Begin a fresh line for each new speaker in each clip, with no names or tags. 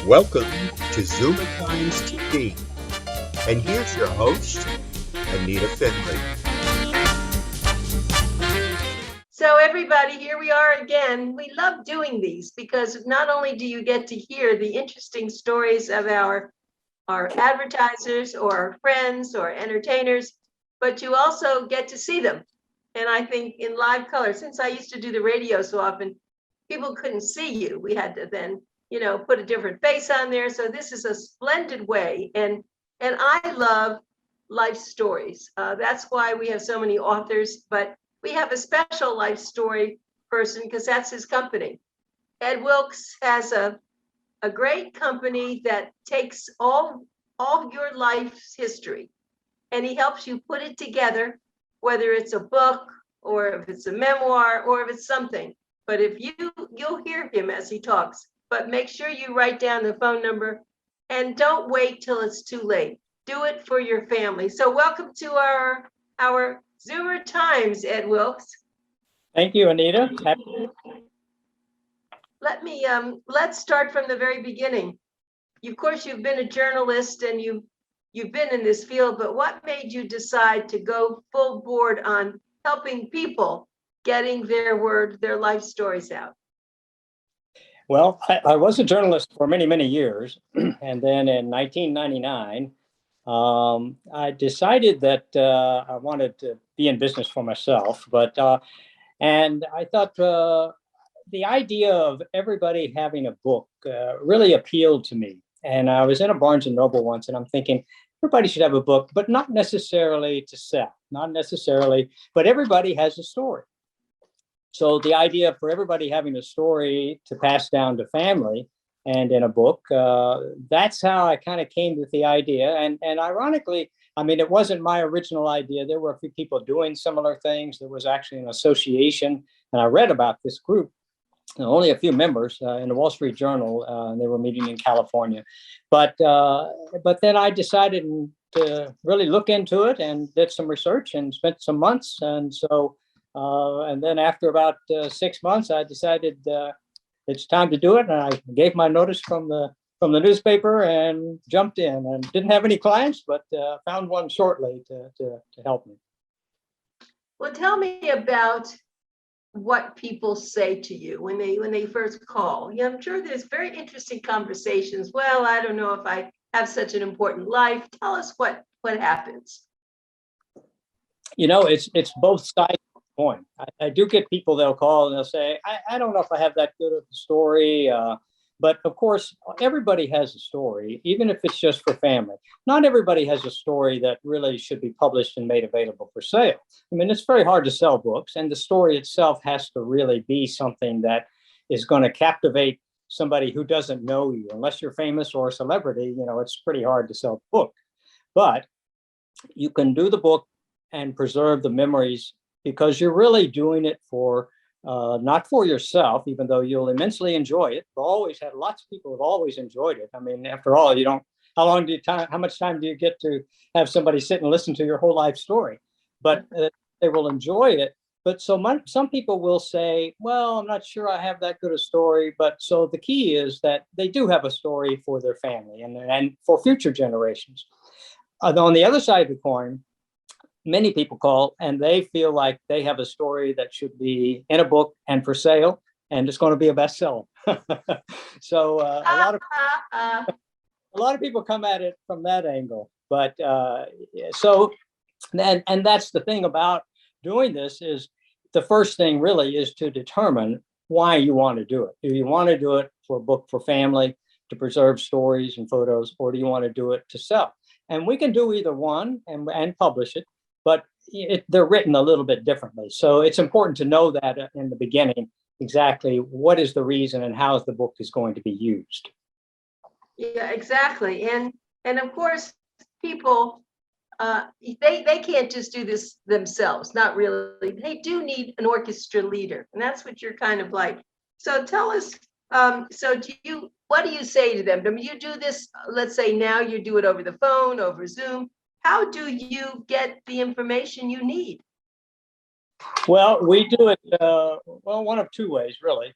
Welcome to ZOOMERTIMES TV. And here's your host, Anita Finley.
So everybody, here we are again. We love doing these because not only do you get to hear the interesting stories of our advertisers or our friends or entertainers, but you also get to see them. And I think in live color, since I used to do the radio so often, people couldn't see you. We had to then, put a different face on there. So this is a splendid way. And I love life stories. That's why we have so many authors, but we have a special life story person because that's his company. Ed Wilks has a great company that takes all your life's history and he helps you put it together, whether it's a book or if it's a memoir or if it's something. But if you'll hear him as he talks, but make sure you write down the phone number and don't wait till it's too late. Do it for your family. So welcome to our Zoomer Times, Ed Wilks.
Thank you, Anita.
Let's start from the very beginning. Of course, you've been a journalist and you've been in this field, but what made you decide to go full board on helping people getting their life stories out?
Well, I was a journalist for many, many years. And then in 1999, I decided that I wanted to be in business for myself. And I thought the idea of everybody having a book really appealed to me. And I was in a Barnes and Noble once, and I'm thinking, everybody should have a book, but not necessarily to sell, not necessarily, but everybody has a story. So the idea for everybody having a story to pass down to family and in a book, that's how I kind of came with the idea. And ironically, I mean, it wasn't my original idea. There were a few people doing similar things. There was actually an association, and I read about this group, only a few members in the Wall Street Journal, and they were meeting in California. But then I decided to really look into it and did some research and spent some months. And so, and then after about 6 months, I decided it's time to do it. And I gave my notice from the newspaper and jumped in, and didn't have any clients, but found one shortly to help me.
Well, tell me about what people say to you when they first call. Yeah, I'm sure there's very interesting conversations. Well, I don't know if I have such an important life. Tell us what happens.
It's both sides of the coin. I do get people, they'll call and they'll say, I don't know if I have that good of a story. But of course, everybody has a story, even if it's just for family. Not everybody has a story that really should be published and made available for sale. I mean, it's very hard to sell books, and the story itself has to really be something that is going to captivate somebody who doesn't know you. Unless you're famous or a celebrity, it's pretty hard to sell the book. But you can do the book and preserve the memories because you're really doing it for not for yourself, even though you'll immensely enjoy it. Lots of people have always enjoyed it. I mean, after all, how much time do you get to have somebody sit and listen to your whole life story? But they will enjoy it. But some people will say, well, I'm not sure I have that good a story. But so the key is that they do have a story for their family and for future generations. On the other side of the coin, many people call and they feel like they have a story that should be in a book and for sale, and it's going to be a bestseller. So a lot of people come at it from that angle. But and that's the thing about doing this, is the first thing really is to determine why you want to do it. Do you want to do it for a book for family, to preserve stories and photos, or do you want to do it to sell? And we can do either one and publish it, but they're written a little bit differently. So it's important to know that in the beginning, exactly what is the reason and how the book is going to be used.
Yeah, exactly. And of course, people, they can't just do this themselves, not really. They do need an orchestra leader, and that's what you're kind of like. So tell us, what do you say to them? I mean, you do this, let's say now you do it over the phone, over Zoom. How do you get the information you need?
Well, we do it, one of two ways, really.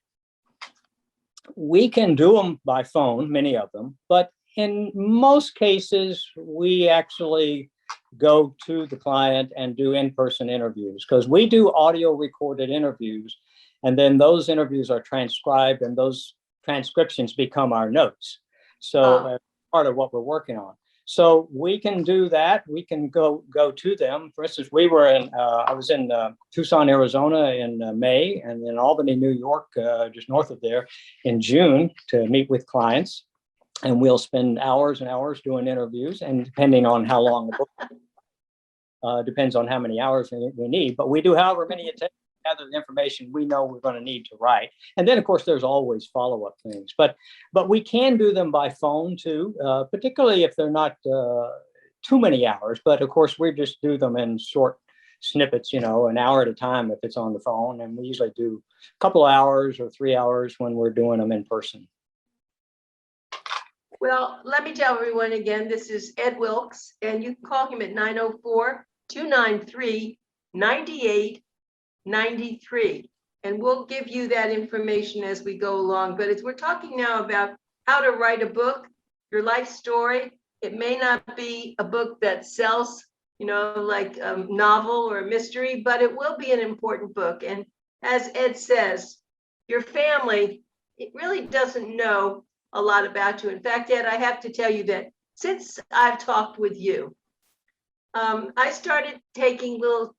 we can do them by phone, many of them, but in most cases, we actually go to the client and do in-person interviews, because we do audio recorded interviews, and then those interviews are transcribed and those transcriptions become our notes. So part of what we're working on. So we can do that. We can go to them. For instance, I was in Tucson, Arizona in May, and in Albany, New York, just north of there, in June to meet with clients. And we'll spend hours and hours doing interviews, and depending on how long the book depends on how many hours we need. But we do however many it takes to gather the information we know we're going to need to write. And then, of course, there's always follow-up things. But we can do them by phone, too, particularly if they're not too many hours. But, of course, we just do them in short snippets, an hour at a time if it's on the phone. And we usually do a couple of hours or 3 hours when we're doing them in person.
Well, let me tell everyone again, this is Ed Wilks, and you can call him at 904-293-9893. And we'll give you that information as we go along. But we're talking now about how to write a book, your life story. It may not be a book that sells, like a novel or a mystery, but it will be an important book. And as Ed says, your family, it really doesn't know a lot about you. In fact, Ed, I have to tell you that since I've talked with you, I started taking little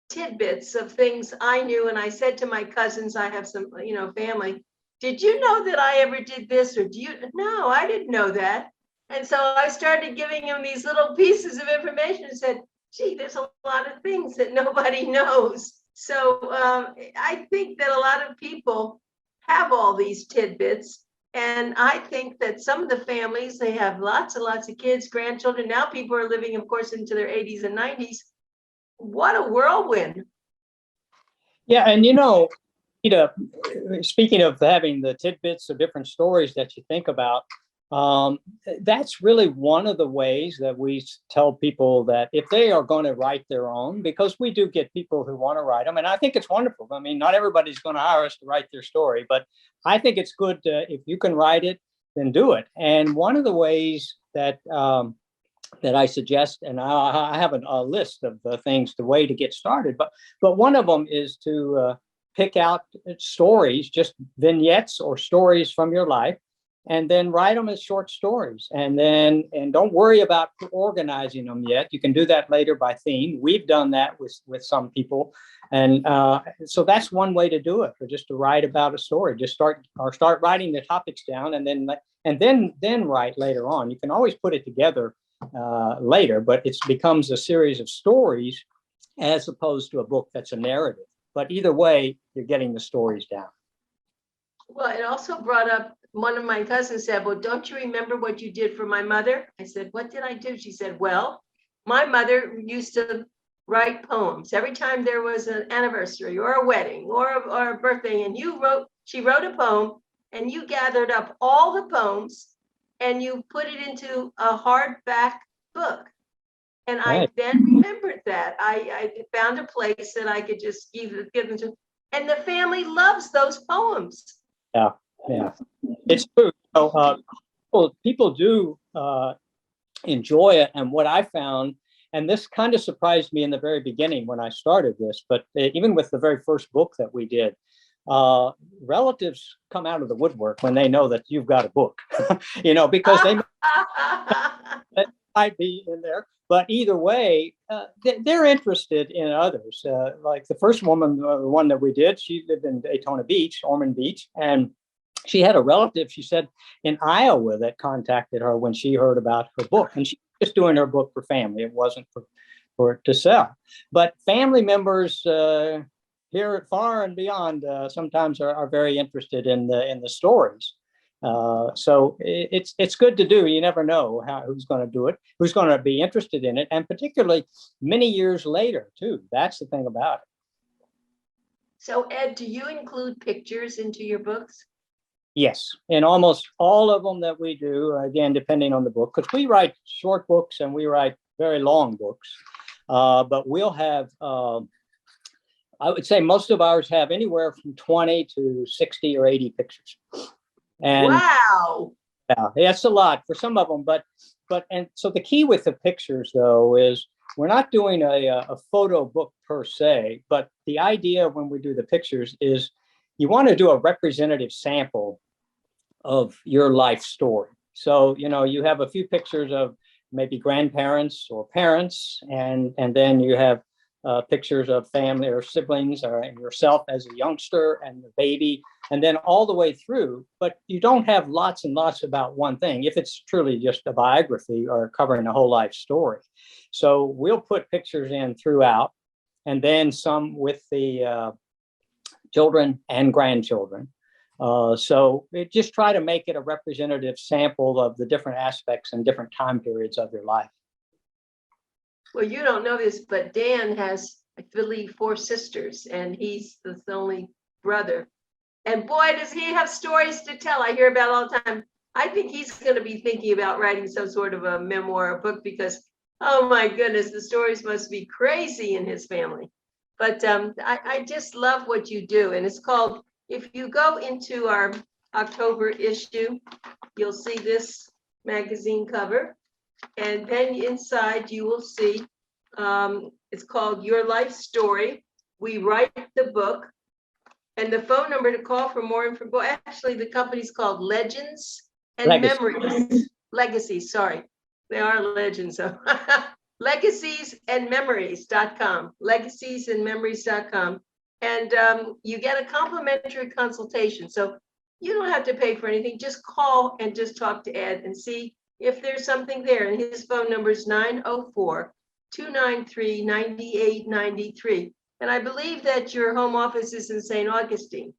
tidbits of things I knew, and I said to my cousins, I have some, family, did you know that I ever did this? Or no, I didn't know that. And so I started giving them these little pieces of information and said, gee, there's a lot of things that nobody knows. So I think that a lot of people have all these tidbits. And I think that some of the families, they have lots and lots of kids, grandchildren. Now people are living, of course, into their 80s and 90s. What a whirlwind.
Yeah, and speaking of having the tidbits of different stories that you think about, that's really one of the ways that we tell people that if they are going to write their own, because we do get people who want to write them, and I think it's wonderful. I mean, not everybody's going to hire us to write their story, but I think it's good if you can write it, then do it. And one of the ways that I suggest, and I have a list of the way to get started, but one of them is to pick out stories, just vignettes or stories from your life, and then write them as short stories. And don't worry about organizing them yet. You can do that later by theme. We've done that with some people. And so that's one way to do it, or just to write about a story. Just start writing the topics down, and then write later on. You can always put it together later, but it becomes a series of stories as opposed to a book that's a narrative. But either way, you're getting the stories down.
Well, it also brought up, one of my cousins said, well, don't you remember what you did for my mother? I said, what did I do? She said, well, my mother used to write poems every time there was an anniversary or a wedding or a birthday, and she wrote a poem, and you gathered up all the poems and you put it into a hardback book. And I then remembered that. I found a place that I could just give them to, and the family loves those poems.
Yeah. It's true. People do enjoy it. And what I found, and this kind of surprised me in the very beginning when I started this, but even with the very first book that we did, relatives come out of the woodwork when they know that you've got a book, because they might be in there. But either way, they're interested in others. Like the first woman, the one that we did, she lived in Daytona Beach, Ormond Beach, and she had a relative, she said, in Iowa that contacted her when she heard about her book. And she was just doing her book for family. It wasn't for it to sell. But family members here at far and beyond sometimes are very interested in the stories. So it's good to do. You never know who's going to do it, who's going to be interested in it, and particularly many years later too. That's the thing about it.
So Ed, do you include pictures into your books?
Yes, in almost all of them that we do, again, depending on the book, because we write short books and we write very long books, but we'll have, I would say most of ours have anywhere from 20 to 60 or 80 pictures. And
wow.
yeah, that's a lot for some of them, and so the key with the pictures though is we're not doing a photo book per se, but the idea when we do the pictures is you want to do a representative sample of your life story. So, you have a few pictures of maybe grandparents or parents, and then you have pictures of family or siblings or yourself as a youngster and the baby, and then all the way through. But you don't have lots and lots about one thing if it's truly just a biography or covering a whole life story. So we'll put pictures in throughout, and then some with the children and grandchildren. So just try to make it a representative sample of the different aspects and different time periods of your life.
Well, you don't know this, but Dan has, I believe, 4 sisters, and he's the only brother. And boy, does he have stories to tell. I hear about all the time. I think he's going to be thinking about writing some sort of a memoir, a book, because, oh my goodness, the stories must be crazy in his family. But I just love what you do. And it's called, if you go into our October issue, you'll see this magazine cover. And then inside you will see, it's called Your Life Story. We write the book. And the phone number to call for more information, actually the company's called Legends and Memories. Legacies, sorry. They are legends. So. Legasiesandmemories.com. Legasiesandmemories.com. And you get a complimentary consultation. So you don't have to pay for anything. Just call and just talk to Ed and see if there's something there. And his phone number is 904-293-9893. And I believe that your home office is in St. Augustine.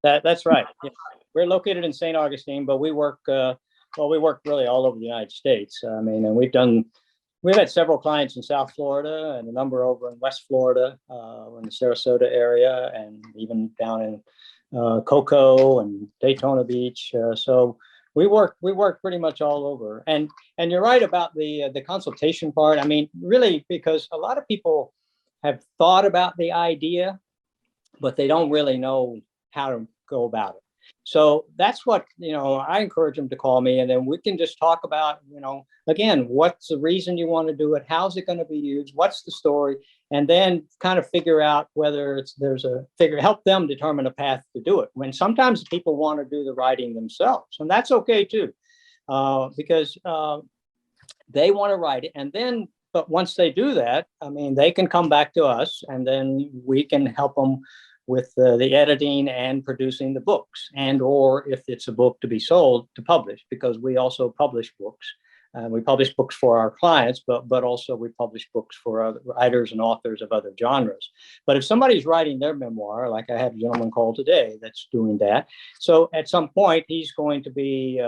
That's right. Yeah. We're located in St. Augustine, but we work really all over the United States. I mean, and we've had several clients in South Florida and a number over in West Florida, in the Sarasota area, and even down in Cocoa and Daytona Beach. So we work pretty much all over. And you're right about the consultation part. I mean, really, because a lot of people have thought about the idea, but they don't really know how to go about it. So that's what, I encourage them to call me, and then we can just talk about, again, what's the reason you want to do it? How's it going to be used? What's the story? And then kind of figure out whether help them determine a path to do it. When sometimes people want to do the writing themselves, and that's okay too, because they want to write it. And then, but once they do that, I mean, they can come back to us, and then we can help them with the editing and producing the books, and or if it's a book to be sold, to publish, because we also publish books. We publish books for our clients, but also we publish books for other writers and authors of other genres. But if somebody's writing their memoir, like I have a gentleman called today that's doing that, so at some point he's going to be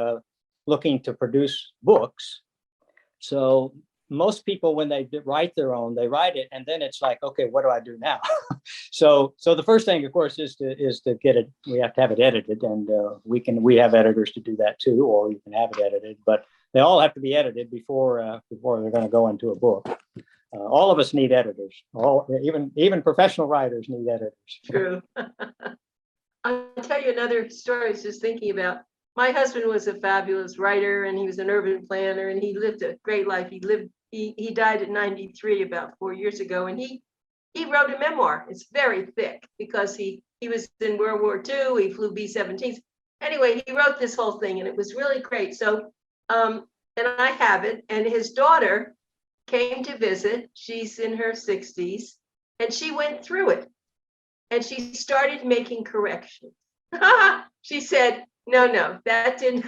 looking to produce books. So most people, when they write their own, they write it, and then it's like, okay, what do I do now? So the first thing, of course, is to get it. We have to have it edited, and we have editors to do that too, or you can have it edited. But they all have to be edited before they're going to go into a book. All of us need editors. Even professional writers need editors.
True. I'll tell you another story I was just thinking about. My husband was a fabulous writer, and he was an urban planner, and he lived a great life. He died at 93 about 4 years ago, and he wrote a memoir. It's very thick because he was in World War II. He flew B-17s. Anyway, he wrote this whole thing, and it was really great. So, and I have it. And his daughter came to visit. She's in her 60s, and she went through it, and she started making corrections. She said, no, that didn't,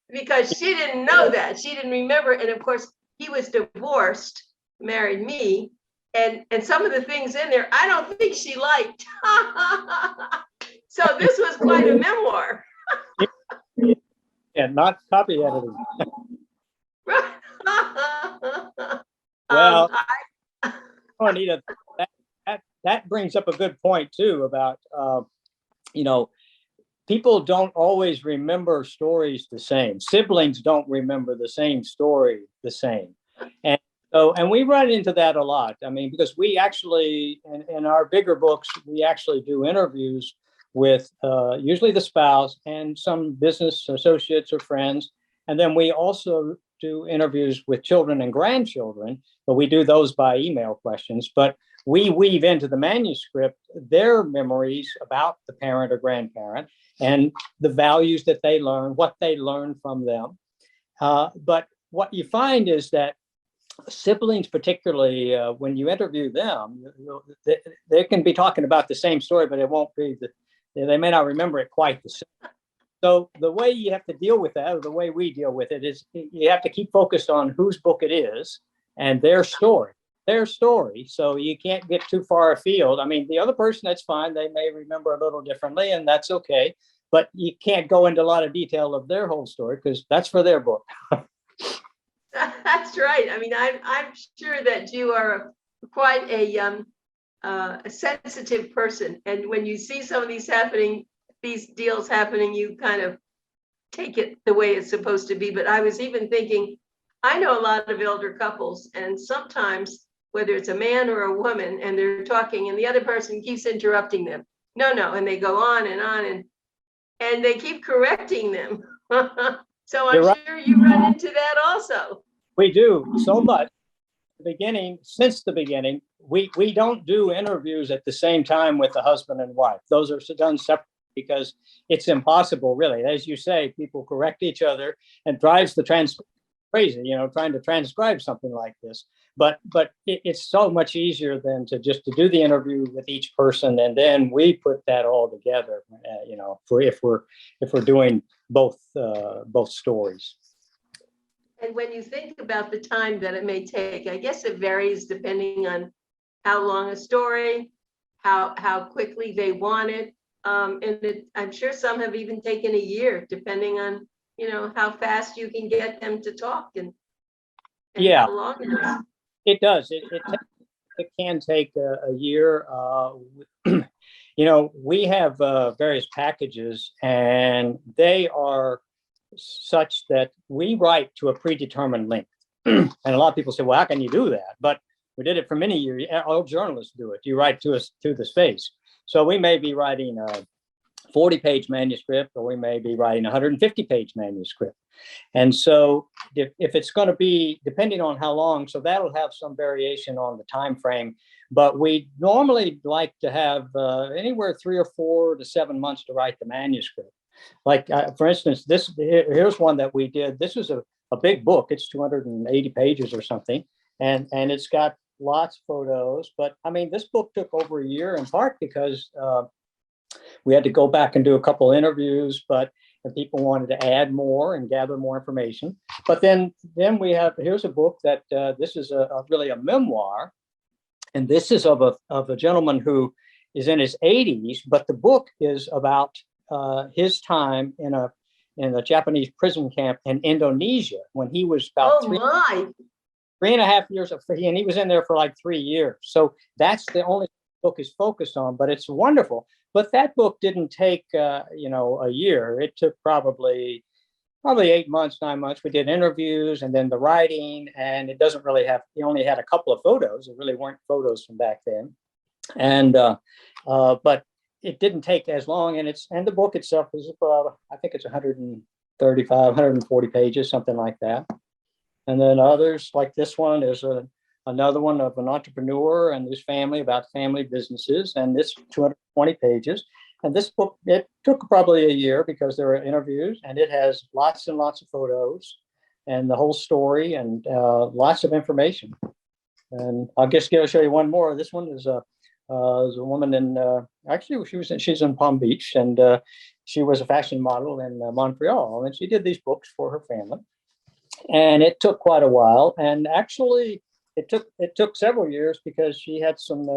because she didn't know that. She didn't remember. And of course, he was divorced, married me. And some of the things in there, I don't think she liked. So this was quite a memoir.
Yeah, not copy editing. Well, Anita, that brings up a good point too about, people don't always remember stories the same. Siblings don't remember the same story the same. And we run into that a lot. I mean, because we actually, in our bigger books, we actually do interviews with usually the spouse and some business associates or friends. And then we also do interviews with children and grandchildren, but we do those by email questions. But we weave into the manuscript their memories about the parent or grandparent and the values that they learn, what they learned from them. But what you find is that siblings, particularly when you interview them, they can be talking about the same story, but it won't be they may not remember it quite the same. So the way you have to deal with that, or the way we deal with it, is you have to keep focused on whose book it is and their story. So you can't get too far afield. I mean, the other person, that's fine. They may remember a little differently, and that's okay. But you can't go into a lot of detail of their whole story because that's for their book.
That's right. I mean, I'm sure that you are quite a sensitive person, and when you see some of these deals happening, you kind of take it the way it's supposed to be. But I was even thinking, I know a lot of elder couples, and sometimes whether it's a man or a woman, and they're talking, and the other person keeps interrupting them. No, and they go on, and they keep correcting them. So I'm sure you run into that also.
We do so much. Since the beginning, we don't do interviews at the same time with the husband and wife. Those are done separately because it's impossible, really. As you say, people correct each other and drives the crazy, trying to transcribe something like this. But it's so much easier than to do the interview with each person, and then we put that all together. If we're doing both stories.
And when you think about the time that it may take, I guess it varies depending on how long a story, how quickly they want it. I'm sure some have even taken a year, depending on, how fast you can get them to talk and
yeah,
how long it is.
It does. It can take a year. We have various packages, and they are such that we write to a predetermined length. And a lot of people say, well, how can you do that? But we did it for many years. All journalists do it. You write to the space. So we may be writing a 40-page manuscript, or we may be writing a 150-page manuscript. And so if it's going to be, depending on how long, so that'll have some variation on the time frame. But we normally like to have anywhere 3 or 4 to 7 months to write the manuscript. Like, for instance, here's one that we did. This is a big book. It's 280 pages or something. And it's got lots of photos. But I mean, this book took over a year, in part because we had to go back and do a couple interviews, and people wanted to add more and gather more information. But then here's a book that this is really a memoir. And this is of a gentleman who is in his 80s, but the book is about his time in a Japanese prison camp in Indonesia when he was about 3.5 years, and he was in there for like 3 years. So that's the only book is focused on, but it's wonderful. But that book didn't take a year. It took probably 8 months, 9 months. We did interviews and then the writing, and it doesn't really have. He only had a couple of photos. It really weren't photos from back then, and but it didn't take as long. And the book itself is about, I think it's 135, 140 pages, something like that. And then others like this one is another one of an entrepreneur and his family, about family businesses, and this 220 pages. And this book, it took probably a year because there were interviews, and it has lots and lots of photos and the whole story and lots of information. And I'll just show you one more. This one is a woman in, actually she's in Palm Beach, and she was a fashion model in Montreal, and she did these books for her family. And it took quite a while. And actually, it took several years because she had some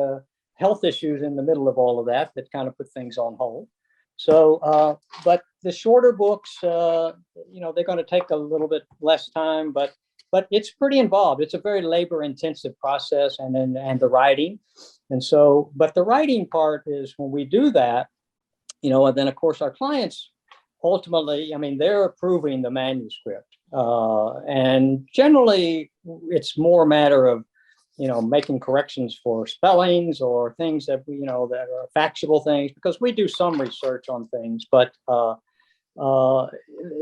health issues in the middle of all of that kind of put things on hold. So, but the shorter books, they're going to take a little bit less time, but it's pretty involved. It's a very labor-intensive process, and the writing. And so, but the writing part is when we do that, and then of course our clients ultimately, I mean, they're approving the manuscript. And generally, it's more a matter of making corrections for spellings or things that that are factual things, because we do some research on things, but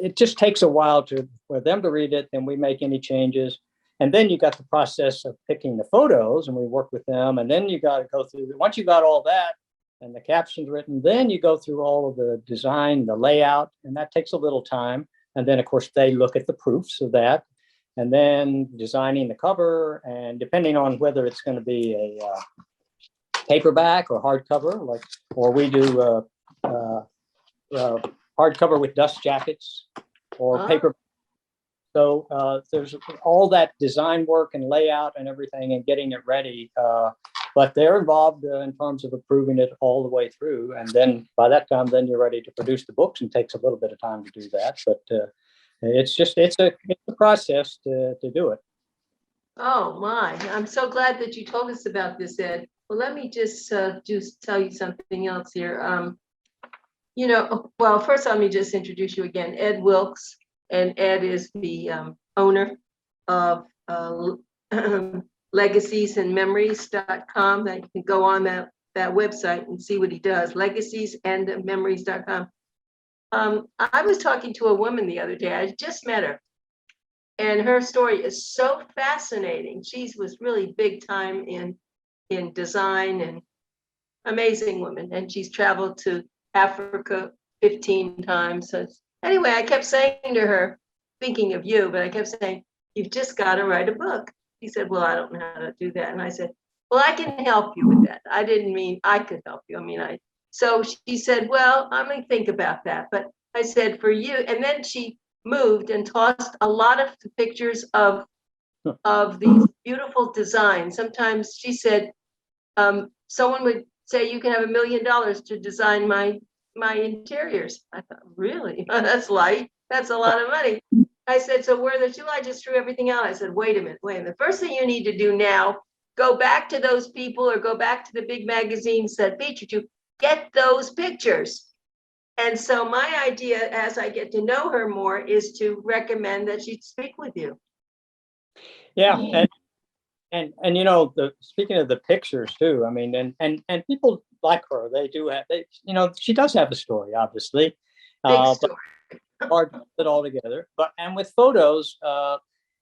it just takes a while for them to read it. Then we make any changes, and then you got the process of picking the photos, and we work with them, and then you got to go through. Once you got all that and the captions written, then you go through all of the design, the layout, and that takes a little time. And then, of course, they look at the proofs of that, and then designing the cover, and depending on whether it's going to be a paperback or hardcover, or we do hardcover with dust jackets or paper. So there's all that design work and layout and everything and getting it ready. But they're involved in terms of approving it all the way through. And then by that time, then you're ready to produce the books, and takes a little bit of time to do that. But it's a process to do it.
Oh my, I'm so glad that you told us about this, Ed. Well, let me just tell you something else here. Well, first let me just introduce you again, Ed Wilks, and Ed is the owner of Legacies and Memories.com. That you can go on that website and see what he does, legacieandmemories.com. I was talking to a woman the other day. I just met her, and her story is so fascinating. She was really big time in design, and amazing woman. And she's traveled to Africa 15 times. So anyway, I kept saying to her, thinking of you, but I kept saying, you've just got to write a book. She said, well, I don't know how to do that. And I said, well, I can help you with that. I didn't mean I could help you. So she said, well, I'm going to think about that. But I said, for you. And then she moved and tossed a lot of pictures of these beautiful designs. Sometimes she said, someone would say, you can have $1 million to design my interiors. I thought, really? That's light. That's a lot of money. I said, so where are the two? I just threw everything out. I said, wait a minute. The first thing you need to do now, go back to those people or go back to the big magazines that featured you, get those pictures. And so my idea, as I get to know her more, is to recommend that she speak with you.
Yeah. And speaking of the pictures too, and people like her, she does have a story, obviously.
Big story.
But hard to put it all together. And with photos,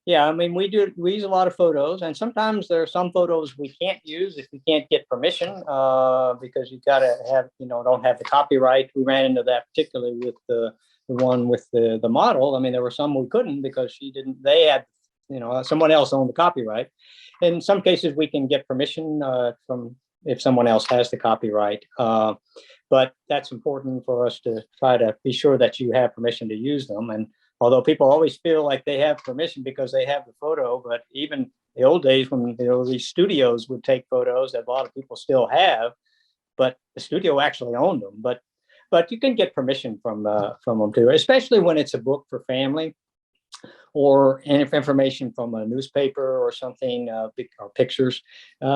we use a lot of photos, and sometimes there are some photos we can't use if we can't get permission, because you got to have, don't have the copyright. We ran into that particularly with the one with the model. There were some we couldn't because they had, someone else owned the copyright. In some cases, we can get permission from if someone else has the copyright. But that's important for us to try to be sure that you have permission to use them. And although people always feel like they have permission because they have the photo, but even the old days when these studios would take photos that a lot of people still have, but the studio actually owned them. But you can get permission from them too, especially when it's a book for family, or information from a newspaper or something, or pictures,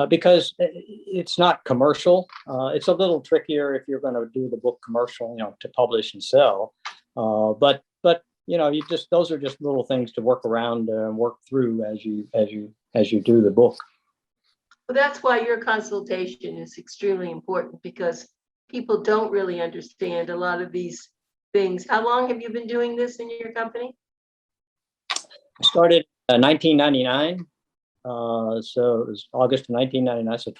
because it's not commercial. It's a little trickier if you're going to do the book commercial, to publish and sell. But those are just little things to work around and work through as you do the book.
Well, that's why your consultation is extremely important, because people don't really understand a lot of these things. How long have you been doing this in your company?
I started in 1999. So it was August of 1999, so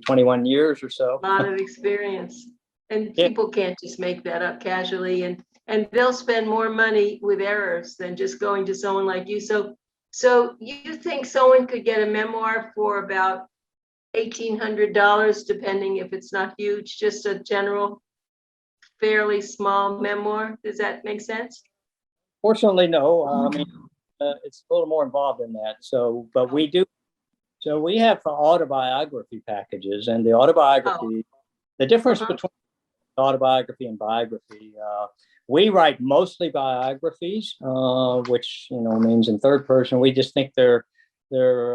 21 years or so.
A lot of experience. And people can't just make that up casually, and they'll spend more money with errors than just going to someone like you. So you think someone could get a memoir for about $1,800, depending if it's not huge, just a general, fairly small memoir? Does that make sense?
Fortunately, no. It's a little more involved in that. But we do. So we have autobiography packages, and the autobiography, the difference between autobiography and biography. We write mostly biographies, which means in third person. We just think they're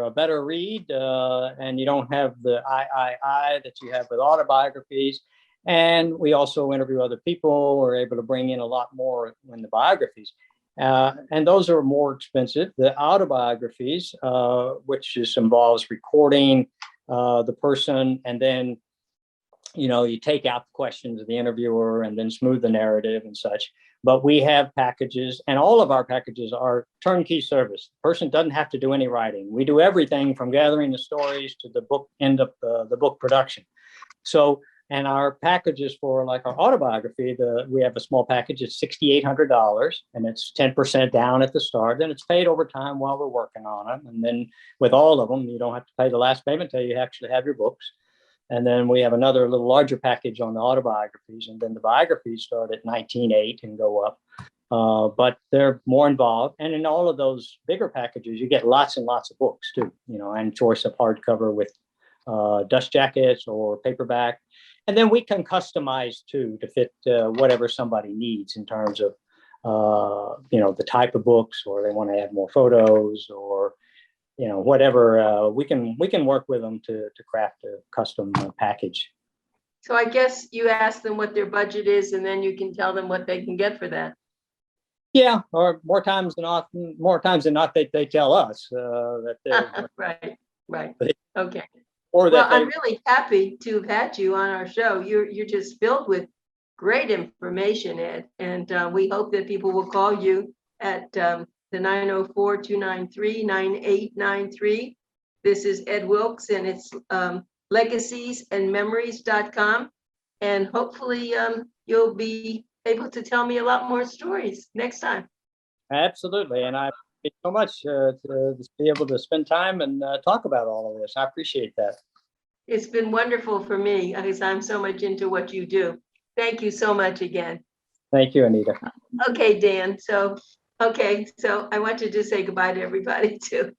a better read, and you don't have the I that you have with autobiographies. And we also interview other people. We're able to bring in a lot more in the biographies. And those are more expensive. The autobiographies, which just involves recording the person, and then you take out the questions of the interviewer and then smooth the narrative and such. But we have packages, and all of our packages are turnkey service. The person doesn't have to do any writing. We do everything from gathering the stories to the book end up the book production. So, and our packages for like our autobiography, we have a small package. It's $6,800, and it's 10% down at the start. Then it's paid over time while we're working on them. And then with all of them, you don't have to pay the last payment until you actually have your books. And then we have another little larger package on the autobiographies, and then the biographies start at $19,800 and go up. But they're more involved. And in all of those bigger packages, you get lots and lots of books too, and choice of hardcover with dust jackets or paperback. And then we can customize too to fit whatever somebody needs in terms of, the type of books, or they want to add more photos, or whatever. We can work with them to craft a custom package.
So I guess you ask them what their budget is, and then you can tell them what they can get for that.
Yeah, or more times than not, they tell us that they're
right. Okay.
Or
well,
that
I'm really happy to have had you on our show. You're just filled with great information, Ed, and we hope that people will call you at the 904-293-9893. This is Ed Wilks, and it's legacesandmemories.com. And hopefully you'll be able to tell me a lot more stories next time.
Absolutely. And I thank you so much to be able to spend time and talk about all of this. I appreciate that.
It's been wonderful for me because I'm so much into what you do. Thank you so much again.
Thank you, Anita.
Okay, Dan. So I want to just say goodbye to everybody too.